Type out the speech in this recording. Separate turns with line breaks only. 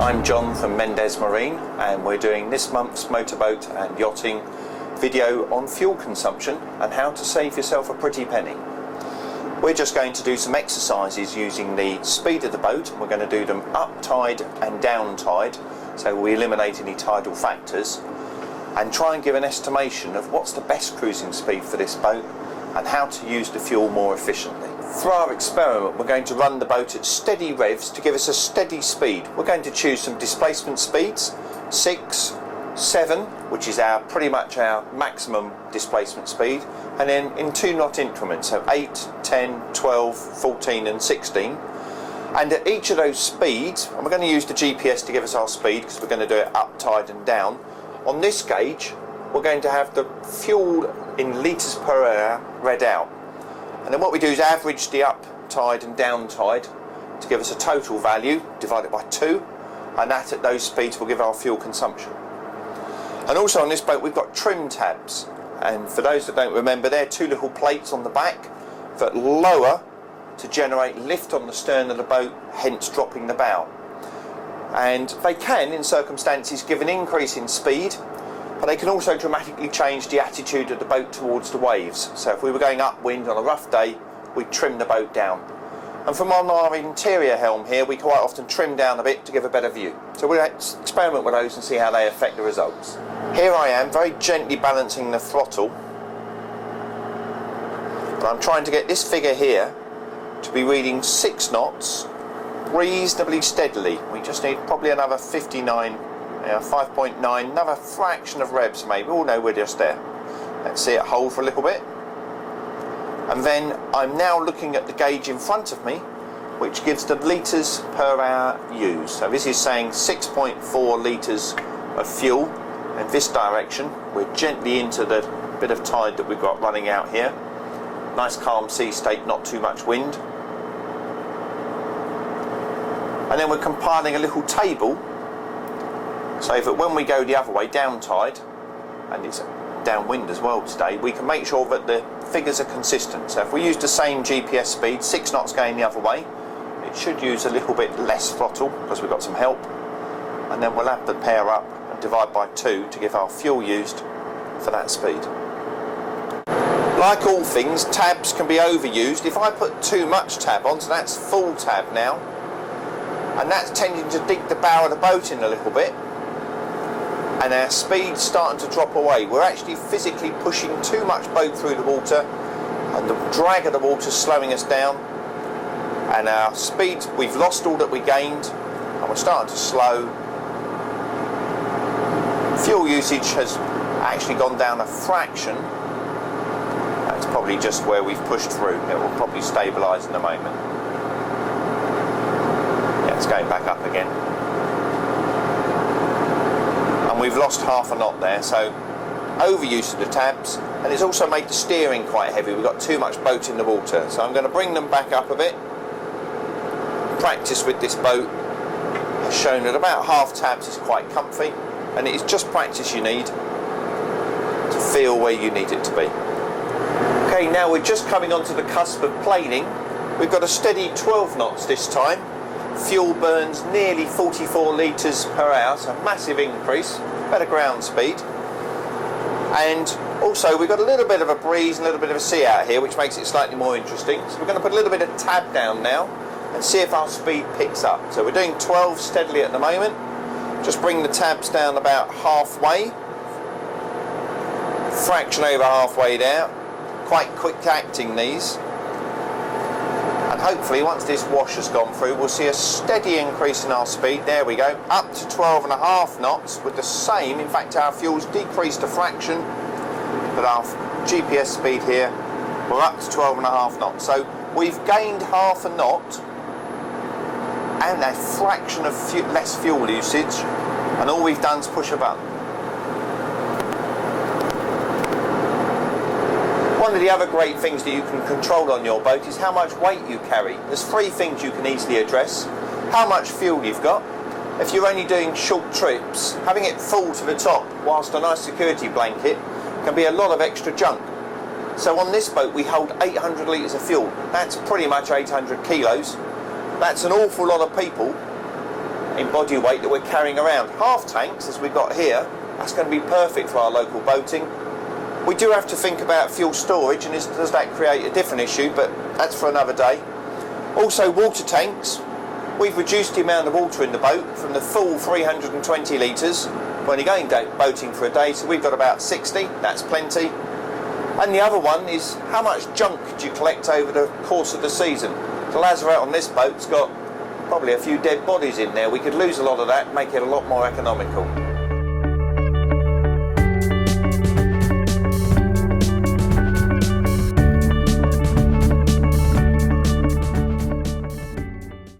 I'm John from Mendez Marine, and we're doing this month's motorboat and yachting video on fuel consumption and how to save yourself a pretty penny. We're just going to do some exercises using the speed of the boat. We're going to do them up tide and down tide, so we eliminate any tidal factors, and try and give an estimation of what's the best cruising speed for this boat and how to use the fuel more efficiently. For our experiment, we're going to run the boat at steady revs to give us a steady speed. We're going to choose some displacement speeds, 6, 7, which is pretty much our maximum displacement speed, and then in 2-knot increments, so 8, 10, 12, 14 and 16. And at each of those speeds, and we're going to use the GPS to give us our speed because we're going to do it up tide and down. On this gauge, we're going to have the fuel in litres per hour read out. And then what we do is average the up tide and down tide to give us a total value, divide it by 2, and that at those speeds will give our fuel consumption. And also on this boat we've got trim tabs, and for those that don't remember, they're 2 little plates on the back that lower to generate lift on the stern of the boat, hence dropping the bow. And they can, in circumstances, give an increase in speed, but they can also dramatically change the attitude of the boat towards the waves. So if we were going upwind on a rough day, we'd trim the boat down. And from on our interior helm here, we quite often trim down a bit to give a better view. So we'll experiment with those and see how they affect the results. Here I am, very gently balancing the throttle. And I'm trying to get this figure here to be reading 6 knots reasonably steadily. We just need probably another 59, 5.9, another fraction of revs maybe. Oh no, we're just there. Let's see it hold for a little bit. And then I'm now looking at the gauge in front of me, which gives the litres per hour used. So this is saying 6.4 litres of fuel in this direction. We're gently into the bit of tide that we've got running out here. Nice calm sea state, not too much wind. And then we're compiling a little table so that when we go the other way, down tide, and it's downwind as well today, we can make sure that the figures are consistent. So if we use the same GPS speed, 6 knots going the other way, it should use a little bit less throttle because we've got some help. And then we'll add the pair up and divide by 2 to give our fuel used for that speed. Like all things, tabs can be overused. If I put too much tab on, so that's full tab now, and that's tending to dig the bow of the boat in a little bit, and our speed's starting to drop away. We're actually physically pushing too much boat through the water, and the drag of the water's slowing us down, and our speed, we've lost all that we gained, and we're starting to slow. Fuel usage has actually gone down a fraction. That's probably just where we've pushed through. It will probably stabilise in a moment. Yeah, it's going back up again. And we've lost half a knot there, so overuse of the tabs, and it's also made the steering quite heavy. We've got too much boat in the water, so I'm going to bring them back up a bit. Practice with this boat has shown that about half tabs is quite comfy, and it is just practice you need to feel where you need it to be. Okay, now we're just coming onto the cusp of planing. We've got a steady 12 knots this time. Fuel burns nearly 44 litres per hour, so a massive increase, better ground speed. And also we've got a little bit of a breeze and a little bit of a sea out here, which makes it slightly more interesting. So we're going to put a little bit of tab down now and see if our speed picks up. So we're doing 12 steadily at the moment. Just bring the tabs down about halfway, fraction over halfway there. Quite quick acting these, and hopefully once this wash has gone through we'll see a steady increase in our speed. There we go, up to 12.5 knots with the same, in fact our fuel's decreased a fraction, but our GPS speed here, we're up to 12.5 knots, so we've gained half a knot and a fraction of less fuel usage, and all we've done is push a button. One of the other great things that you can control on your boat is how much weight you carry. There's 3 things you can easily address. How much fuel you've got. If you're only doing short trips, having it full to the top whilst a nice security blanket can be a lot of extra junk. So on this boat we hold 800 litres of fuel. That's pretty much 800 kilos. That's an awful lot of people in body weight that we're carrying around. Half tanks, as we've got here, that's going to be perfect for our local boating. We do have to think about fuel storage, and does that create a different issue, but that's for another day. Also water tanks. We've reduced the amount of water in the boat from the full 320 litres when you're going boating for a day, so we've got about 60, that's plenty. And the other one is how much junk do you collect over the course of the season? The lazarette on this boat's got probably a few dead bodies in there. We could lose a lot of that, make it a lot more economical.